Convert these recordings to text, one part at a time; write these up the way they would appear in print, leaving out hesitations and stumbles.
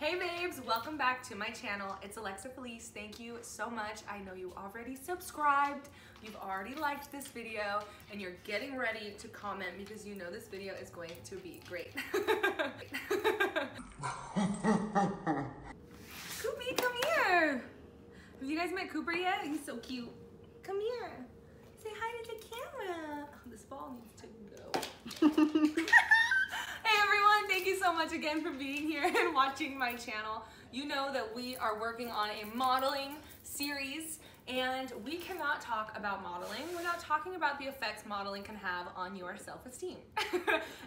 Hey babes, welcome back to my channel. It's Phelece. Thank you so much. I know you already subscribed, you've already liked this video, and you're getting ready to comment because you know this video is going to be great. Koopy, come here. Have you guys met Cooper yet? He's so cute. Come here. Say hi to the camera. Oh, this ball needs to go. Hey everyone, thank you so much again for being here and watching my channel. You know that we are working on a modeling series and we cannot talk about modeling without talking about the effects modeling can have on your self-esteem.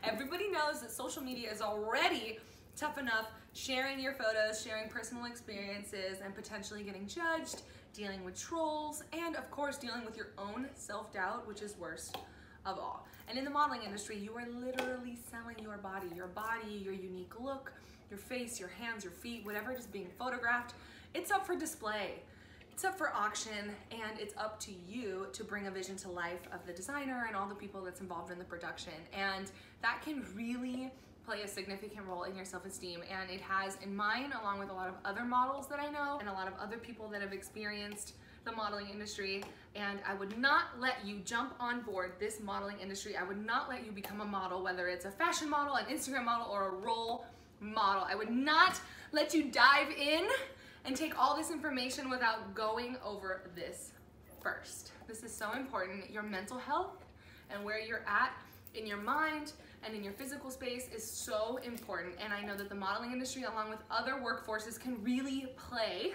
Everybody knows that social media is already tough enough sharing your photos, sharing personal experiences, and potentially getting judged, dealing with trolls, and of course dealing with your own self-doubt, which is worst of all. And in the modeling industry, you are literally selling your body, your unique look, your face, your hands, your feet, whatever is being photographed. It's up for display. It's up for auction, and it's up to you to bring a vision to life of the designer and all the people that's involved in the production. And that can really play a significant role in your self-esteem, and it has in mine, along with a lot of other models that I know and a lot of other people that have experienced the modeling industry. And I would not let you jump on board this modeling industry. I would not let you become a model, whether it's a fashion model, an Instagram model, or a role model. I would not let you dive in and take all this information without going over this first. This is so important. Your mental health and where you're at in your mind and in your physical space is so important. And I know that the modeling industry, along with other workforces, can really play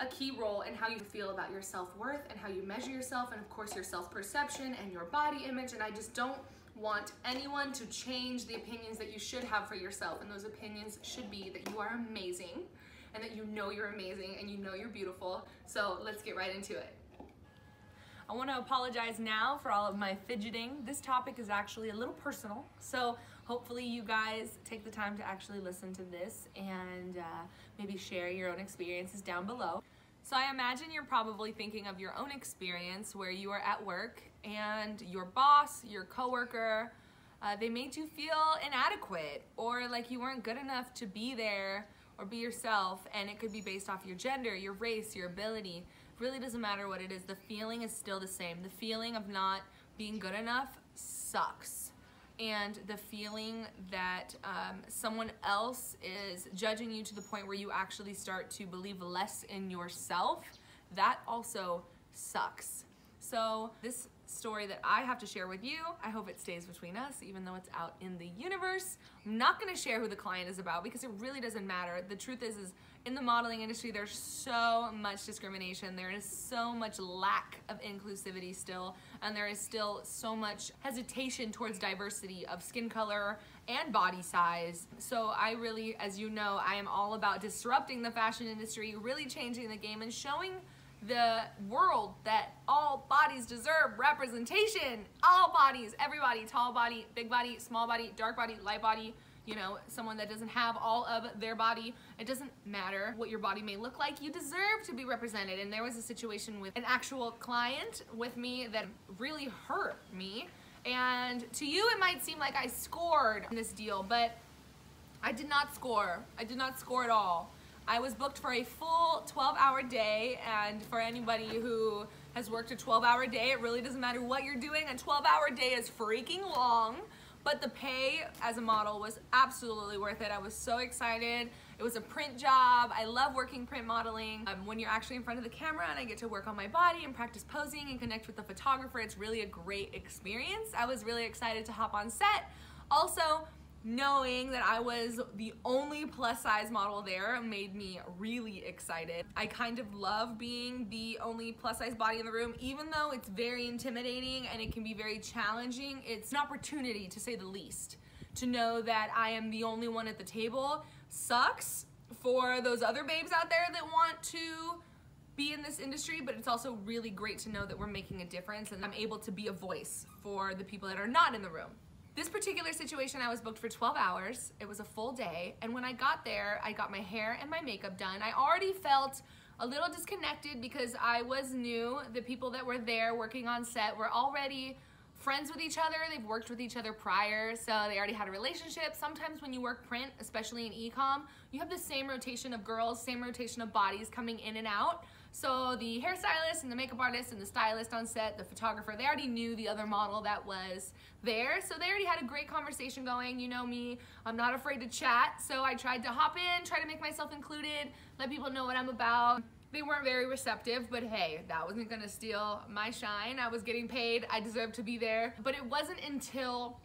a key role in how you feel about your self-worth and how you measure yourself, and of course your self-perception and your body image. And I just don't want anyone to change the opinions that you should have for yourself. And those opinions should be that you are amazing and that you know you're amazing and you know you're beautiful. So let's get right into it. I want to apologize now for all of my fidgeting. This topic is actually a little personal, so hopefully you guys take the time to actually listen to this and maybe share your own experiences down below. So I imagine you're probably thinking of your own experience where you are at work and your boss, your coworker, they made you feel inadequate or like you weren't good enough to be there or be yourself, and it could be based off your gender, your race, your ability. Really doesn't matter what it is, the feeling is still the same. The feeling of not being good enough sucks. And the feeling that someone else is judging you to the point where you actually start to believe less in yourself, that also sucks. So this story that I have to share with you, I hope it stays between us, even though it's out in the universe. I'm not gonna share who the client is about because it really doesn't matter. The truth is in the modeling industry, there's so much discrimination. There is so much lack of inclusivity still, and there is still so much hesitation towards diversity of skin color and body size. So I really, as you know, I am all about disrupting the fashion industry, really changing the game and showing the world that all bodies deserve representation. All bodies, everybody, tall body, big body, small body, dark body, light body, you know, someone that doesn't have all of their body. It doesn't matter what your body may look like, you deserve to be represented. And there was a situation with an actual client with me that really hurt me. And to you, it might seem like I scored in this deal, but I did not score. I did not score at all. I was booked for a full 12-hour day, and for anybody who has worked a 12-hour day, it really doesn't matter what you're doing. A 12-hour day is freaking long, but the pay as a model was absolutely worth it. I was so excited. It was a print job. I love working print modeling. When you're actually in front of the camera and I get to work on my body and practice posing and connect with the photographer, it's really a great experience. I was really excited to hop on set. Also, knowing that I was the only plus size model there made me really excited. I kind of love being the only plus size body in the room, even though it's very intimidating and it can be very challenging. It's an opportunity, to say the least. To know that I am the only one at the table sucks for those other babes out there that want to be in this industry, but it's also really great to know that we're making a difference and I'm able to be a voice for the people that are not in the room. This particular situation, I was booked for 12 hours. It was a full day. And when I got there, I got my hair and my makeup done. I already felt a little disconnected because I was new. The people that were there working on set were already friends with each other. They've worked with each other prior, so they already had a relationship. Sometimes when you work print, especially in e-com, you have the same rotation of girls, same rotation of bodies coming in and out. So the hairstylist and the makeup artist and the stylist on set, the photographer, they already knew the other model that was there. So they already had a great conversation going. You know me, I'm not afraid to chat. So I tried to hop in, try to make myself included, let people know what I'm about. They weren't very receptive, but hey, that wasn't gonna steal my shine. I was getting paid, I deserved to be there. But it wasn't until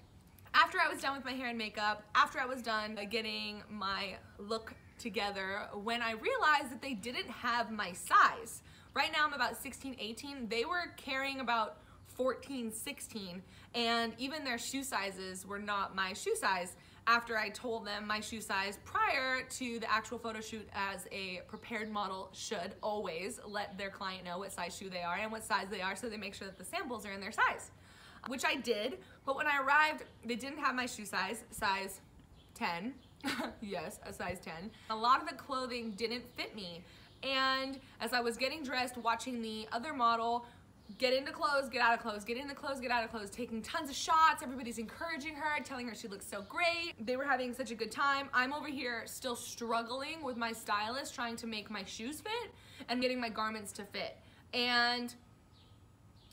after I was done with my hair and makeup, after I was done getting my look together, when I realized that they didn't have my size. Right now I'm about 16, 18. They were carrying about 14, 16, and even their shoe sizes were not my shoe size after I told them my shoe size prior to the actual photo shoot, as a prepared model should always let their client know what size shoe they are and what size they are, so they make sure that the samples are in their size, which I did. But when I arrived, they didn't have my shoe size 10. Yes, a size 10. A lot of the clothing didn't fit me. And as I was getting dressed, watching the other model get into clothes, get out of clothes, get into clothes, get out of clothes, taking tons of shots, everybody's encouraging her, telling her she looks so great. They were having such a good time. I'm over here still struggling with my stylist, trying to make my shoes fit and getting my garments to fit. And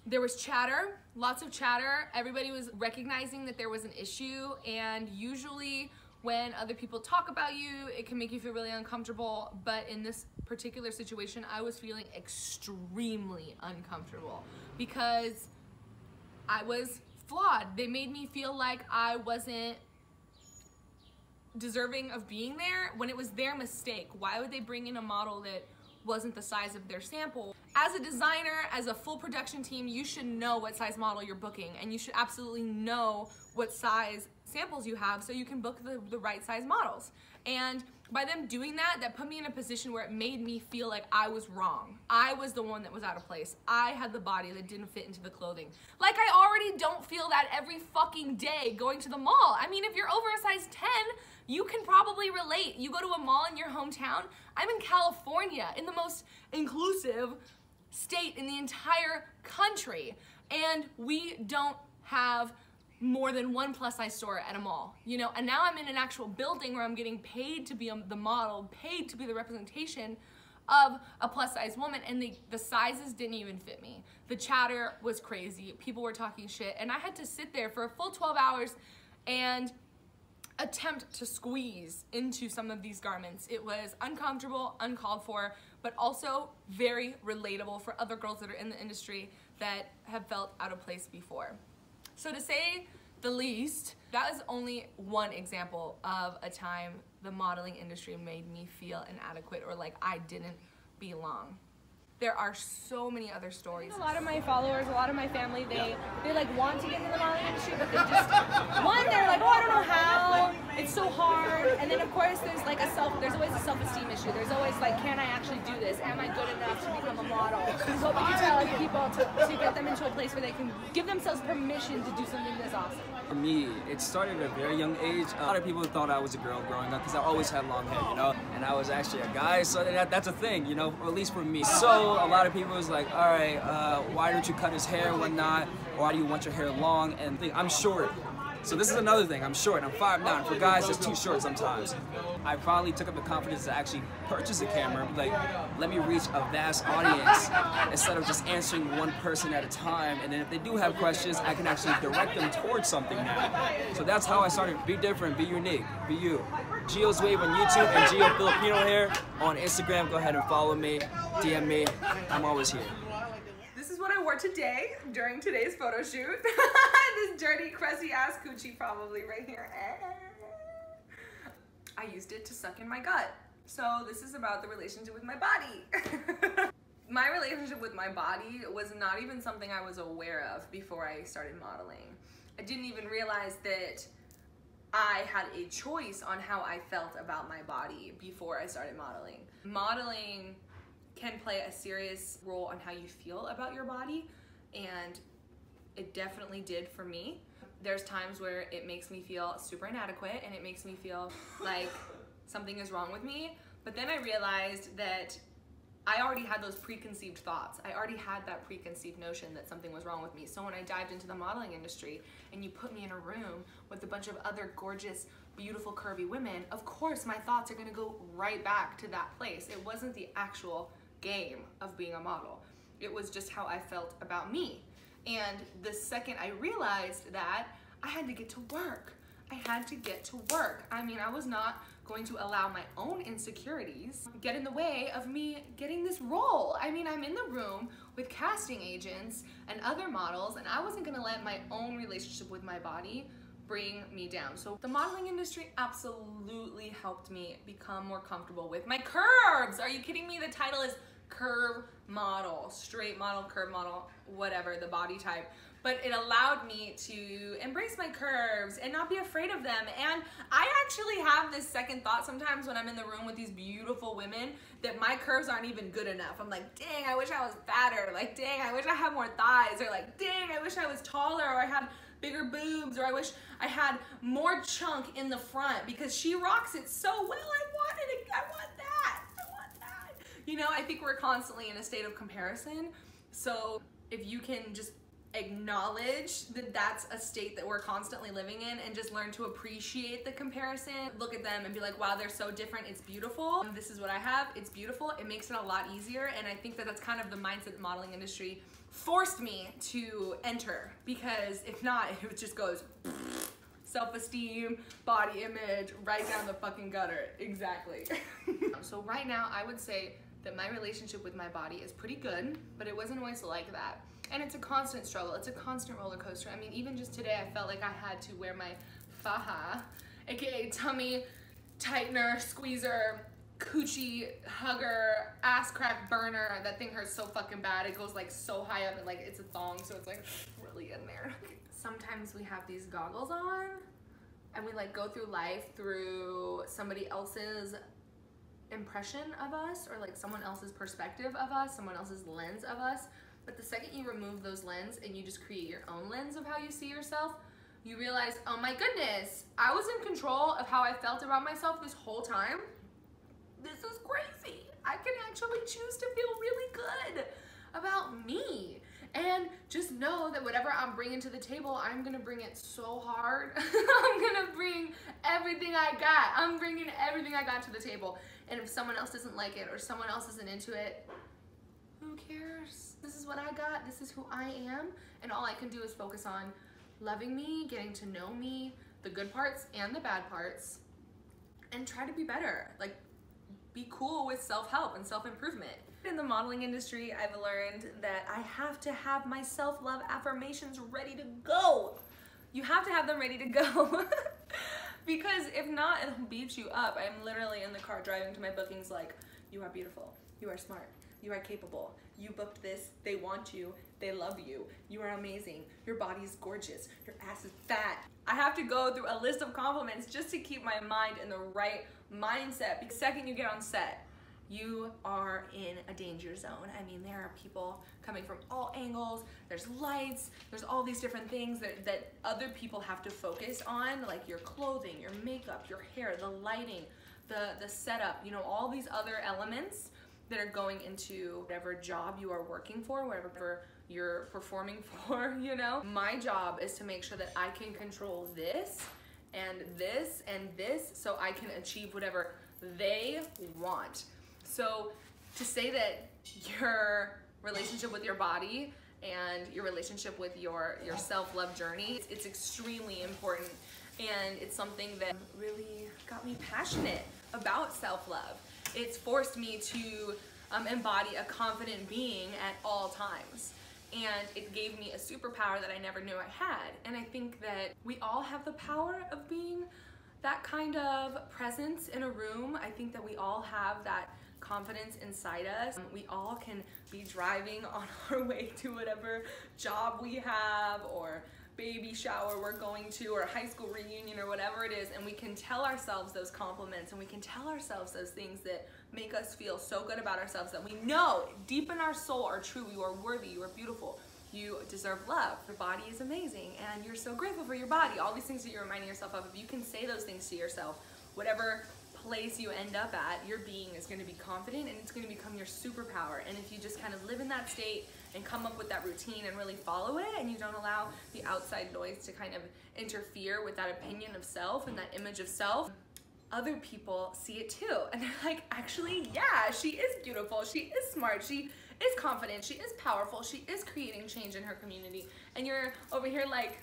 there was chatter, lots of chatter. Everybody was recognizing that there was an issue, and usually when other people talk about you, it can make you feel really uncomfortable, but in this particular situation, I was feeling extremely uncomfortable because I was flawed. They made me feel like I wasn't deserving of being there when it was their mistake. Why would they bring in a model that wasn't the size of their sample? As a designer, as a full production team, you should know what size model you're booking, and you should absolutely know what size samples you have so you can book the right size models. And by them doing that, that put me in a position where it made me feel like I was wrong. I was the one that was out of place. I had the body that didn't fit into the clothing. Like, I already don't feel that every fucking day going to the mall. I mean, if you're over a size 10, you can probably relate. You go to a mall in your hometown. I'm in California, in the most inclusive state in the entire country, and we don't have more than one plus size store at a mall, you know. And now I'm in an actual building where I'm getting paid to be the model, paid to be the representation of a plus size woman, and the sizes didn't even fit me. The chatter was crazy. People were talking shit, and I had to sit there for a full 12 hours and attempt to squeeze into some of these garments. It was uncomfortable, uncalled for, but also very relatable for other girls that are in the industry that have felt out of place before. So to say the least, that is only one example of a time the modeling industry made me feel inadequate or like I didn't belong. There are so many other stories. A lot of my followers, a lot of my family, they like want to get into the modeling industry, but they just, one, they're like, oh, I don't know how, it's so hard. And then of course there's like there's always a self-esteem issue. There's always like, can I actually do this? Am I good enough to become a model? He's hoping to tell other people to get them into a place where they can give themselves permission to do something this awesome. For me, it started at a very young age. A lot of people thought I was a girl growing up because I always had long hair, you know, and I was actually a guy, so that's a thing, you know, or at least for me. So a lot of people was like, all right, why don't you cut his hair and whatnot? Why do you want your hair long? And I'm short. So this is another thing, I'm short, I'm 5'9". For guys, it's too short sometimes. I finally took up the confidence to actually purchase a camera, like, let me reach a vast audience instead of just answering one person at a time. And then if they do have questions, I can actually direct them towards something now. So that's how I started. Be different, be unique, be you. Gio's Wave on YouTube and Gio Filipino Hair on Instagram. Go ahead and follow me, DM me, I'm always here. This is what I wore today during today's photo shoot. This dirty, crusty ass coochie probably right here. I used it to suck in my gut. So this is about the relationship with my body. My relationship with my body was not even something I was aware of before I started modeling. I didn't even realize that I had a choice on how I felt about my body before I started modeling. Modeling can play a serious role on how you feel about your body, and it definitely did for me. There's times where it makes me feel super inadequate and it makes me feel like something is wrong with me, but then I realized that I already had those preconceived thoughts. I already had that preconceived notion that something was wrong with me. So when I dived into the modeling industry and you put me in a room with a bunch of other gorgeous, beautiful, curvy women, of course my thoughts are gonna go right back to that place. It wasn't the actual game of being a model. It was just how I felt about me. And the second I realized that, I had to get to work. I had to get to work. I mean, I was not going to allow my own insecurities get in the way of me getting this role. I mean, I'm in the room with casting agents and other models, and I wasn't gonna let my own relationship with my body bring me down. So the modeling industry absolutely helped me become more comfortable with my curves. Are you kidding me? The title is curve model, straight model, curve model, whatever the body type. But it allowed me to embrace my curves and not be afraid of them. And I actually have this second thought sometimes when I'm in the room with these beautiful women that my curves aren't even good enough. I'm like, dang, I wish I was fatter. Like, dang, I wish I had more thighs. Or like, dang, I wish I was taller, or I had bigger boobs, or I wish I had more chunk in the front, because she rocks it so well. I want that. You know, I think we're constantly in a state of comparison. So if you can just acknowledge that that's a state that we're constantly living in, and just learn to appreciate the comparison, look at them and be like, wow, they're so different, it's beautiful. This is what I have, it's beautiful. It makes it a lot easier. And I think that that's kind of the mindset the modeling industry forced me to enter, because if not, it just goes self-esteem, body image, right down the fucking gutter. Exactly. So right now, I would say that my relationship with my body is pretty good, but it wasn't always like that. And it's a constant struggle. It's a constant roller coaster. I mean, even just today, I felt like I had to wear my faja, aka tummy tightener, squeezer, coochie hugger, ass crack burner. That thing hurts so fucking bad. It goes like so high up, and like it's a thong, so it's like really in there. Sometimes we have these goggles on, and we like go through life through somebody else's impression of us, or like someone else's perspective of us, someone else's lens of us. But the second you remove those lenses and you just create your own lens of how you see yourself, you realize, oh my goodness, I was in control of how I felt about myself this whole time. This is crazy. I can actually choose to feel really good about me. And just know that whatever I'm bringing to the table, I'm gonna bring it so hard. I'm gonna bring everything I got. I'm bringing everything I got to the table. And if someone else doesn't like it, or someone else isn't into it, who cares? This is what I got. This is who I am. And all I can do is focus on loving me, getting to know me, the good parts and the bad parts, and try to be better. Like, be cool with self-help and self-improvement. In the modeling industry, I've learned that I have to have my self-love affirmations ready to go. You have to have them ready to go. Because if not, it'll beat you up. I'm literally in the car driving to my bookings like, you are beautiful, you are smart, you are capable, you booked this, they want you, they love you, you are amazing, your body is gorgeous, your ass is fat. I have to go through a list of compliments just to keep my mind in the right mindset, because the second you get on set, you are in a danger zone. I mean, there are people coming from all angles, there's lights, there's all these different things that other people have to focus on, like your clothing, your makeup, your hair, the lighting, the setup, you know, all these other elements that are going into whatever job you are working for, whatever you're performing for, you know? My job is to make sure that I can control this and this and this, so I can achieve whatever they want. So to say that your relationship with your body and your relationship with your self-love journey, it's extremely important, and it's something that really got me passionate about self-love. It's forced me to embody a confident being at all times. And it gave me a superpower that I never knew I had. And I think that we all have the power of being that kind of presence in a room. I think that we all have that confidence inside us. We all can be driving on our way to whatever job we have, or baby shower we're going to, or a high school reunion, or whatever it is, and we can tell ourselves those compliments, and we can tell ourselves those things that make us feel so good about ourselves, that we know deep in our soul are true. You are worthy, you are beautiful, you deserve love, your body is amazing, and you're so grateful for your body. All these things that you're reminding yourself of, if you can say those things to yourself, whatever place you end up at, your being is going to be confident and it's going to become your superpower. And if you just kind of live in that state and come up with that routine and really follow it, and you don't allow the outside noise to kind of interfere with that opinion of self and that image of self, other people see it too. And they're like, actually, yeah, she is beautiful, she is smart, she is confident, she is powerful, she is creating change in her community. And you're over here like,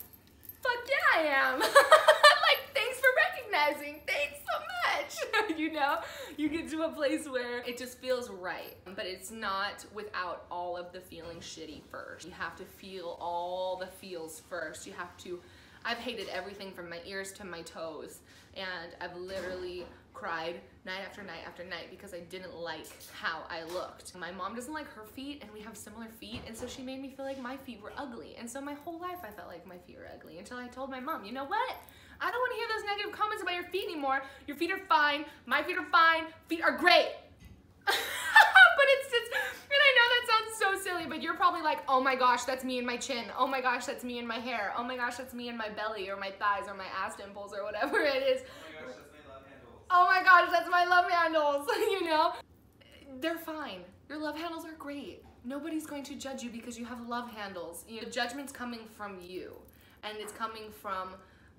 fuck yeah, I am. Like, thanks for recognizing, thanks so much. You know, you get to a place where it just feels right, but it's not without all of the feeling shitty first. You have to feel all the feels first. You have to, I've hated everything from my ears to my toes, and I've literally cried night after night after night because I didn't like how I looked. My mom doesn't like her feet, and we have similar feet, and so she made me feel like my feet were ugly. And so my whole life I felt like my feet were ugly until I told my mom, you know what? I don't want to hear those negative comments about your feet anymore. Your feet are fine, my feet are fine, feet are great. But it's just, and I know that sounds so silly, but you're probably like, oh my gosh, that's me in my chin. Oh my gosh, that's me in my hair. Oh my gosh, that's me in my belly or my thighs or my ass dimples or whatever it is. Oh my gosh, that's my love handles. You know, they're fine. Your love handles are great. Nobody's going to judge you because you have love handles. You know, the judgment's coming from you, and it's coming from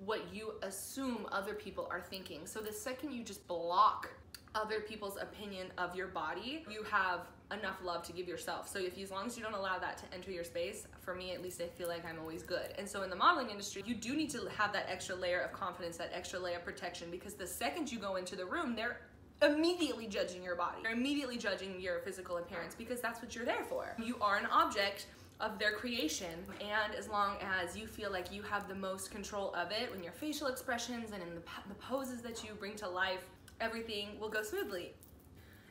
what you assume other people are thinking. So the second you just block other people's opinion of your body, you have enough love to give yourself. So as long as you don't allow that to enter your space, for me at least, I feel like I'm always good. And so in the modeling industry, you do need to have that extra layer of confidence, that extra layer of protection, because the second you go into the room, they're immediately judging your body. They're immediately judging your physical appearance because that's what you're there for. You are an object of their creation, and as long as you feel like you have the most control of it, in your facial expressions and in the poses that you bring to life, everything will go smoothly.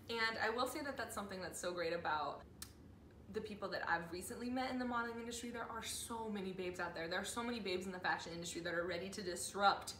And I will say that that's something that's so great about the people that I've recently met in the modeling industry. There are so many babes out there. There are so many babes in the fashion industry that are ready to disrupt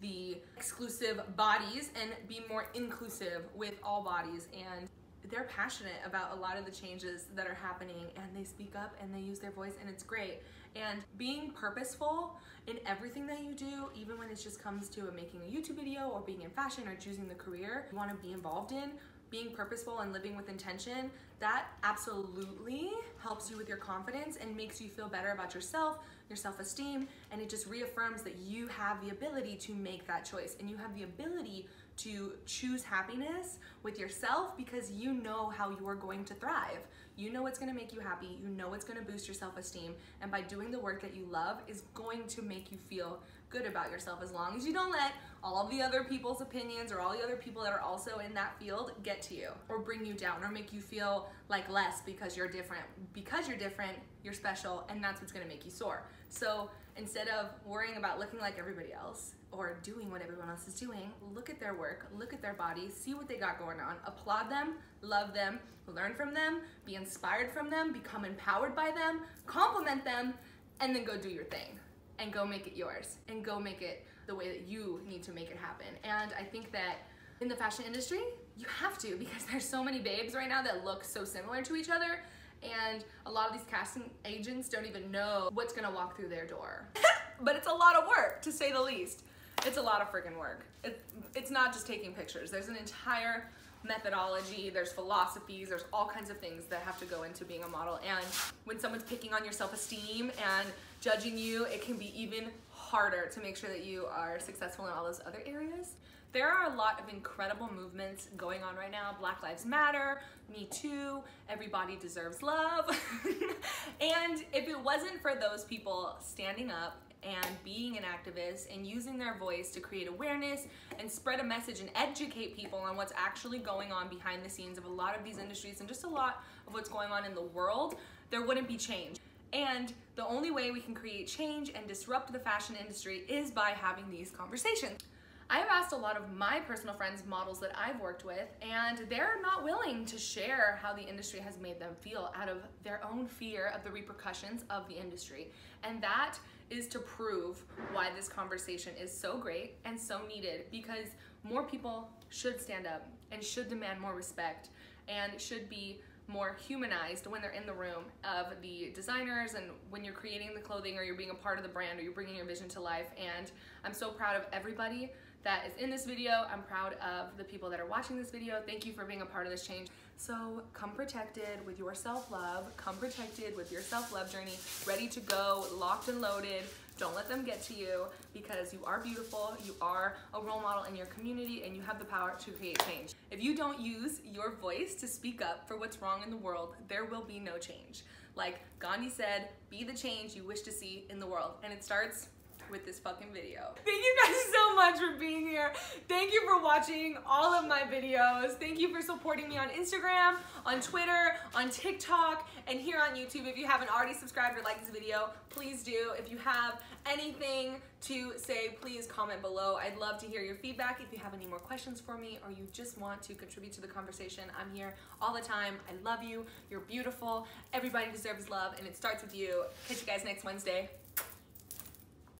the exclusive bodies and be more inclusive with all bodies. And they're passionate about a lot of the changes that are happening, and they speak up and they use their voice, and it's great. And being purposeful in everything that you do, even when it just comes to making a YouTube video or being in fashion or choosing the career you want to be involved in, being purposeful and living with intention, that absolutely helps you with your confidence and makes you feel better about yourself, your self-esteem, and it just reaffirms that you have the ability to make that choice, and you have the ability to choose happiness with yourself because you know how you are going to thrive. You know what's gonna make you happy, you know what's gonna boost your self-esteem, and by doing the work that you love is going to make you feel good about yourself, as long as you don't let all of the other people's opinions or all the other people that are also in that field get to you or bring you down or make you feel like less because you're different. Because you're different, you're special, and that's what's gonna make you soar. So instead of worrying about looking like everybody else or doing what everyone else is doing, look at their work, look at their bodies, see what they got going on, applaud them, love them, learn from them, be inspired from them, become empowered by them, compliment them, and then go do your thing and go make it yours and go make it the way that you need to make it happen. And I think that in the fashion industry, you have to, because there's so many babes right now that look so similar to each other, and a lot of these casting agents don't even know what's gonna walk through their door. But it's a lot of work, to say the least. It's a lot of freaking work. It's not just taking pictures. There's an entire methodology, there's philosophies, there's all kinds of things that have to go into being a model. And when someone's picking on your self-esteem and judging you, it can be even harder to make sure that you are successful in all those other areas. There are a lot of incredible movements going on right now. Black Lives Matter, Me Too, Everybody Deserves Love. And if it wasn't for those people standing up and being an activist and using their voice to create awareness and spread a message and educate people on what's actually going on behind the scenes of a lot of these industries and just a lot of what's going on in the world, there wouldn't be change. And the only way we can create change and disrupt the fashion industry is by having these conversations. I've asked a lot of my personal friends, models that I've worked with, and they're not willing to share how the industry has made them feel out of their own fear of the repercussions of the industry. And that is to prove why this conversation is so great and so needed, because more people should stand up and should demand more respect and should be more humanized when they're in the room of the designers and when you're creating the clothing or you're being a part of the brand or you're bringing your vision to life. And I'm so proud of everybody that is in this video. I'm proud of the people that are watching this video. Thank you for being a part of this change. So come protected with your self-love, come protected with your self-love journey, ready to go, locked and loaded. Don't let them get to you, because you are beautiful, you are a role model in your community, and you have the power to create change. If you don't use your voice to speak up for what's wrong in the world, there will be no change. Like Gandhi said, be the change you wish to see in the world. And it starts with this fucking video. Thank you guys so much for being here. Thank you for watching all of my videos. Thank you for supporting me on Instagram, on Twitter, on TikTok, and here on YouTube. If you haven't already subscribed or liked this video, please do. If you have anything to say, please comment below. I'd love to hear your feedback. If you have any more questions for me, or you just want to contribute to the conversation, I'm here all the time. I love you. You're beautiful. Everybody deserves love, and it starts with you. Catch you guys next Wednesday.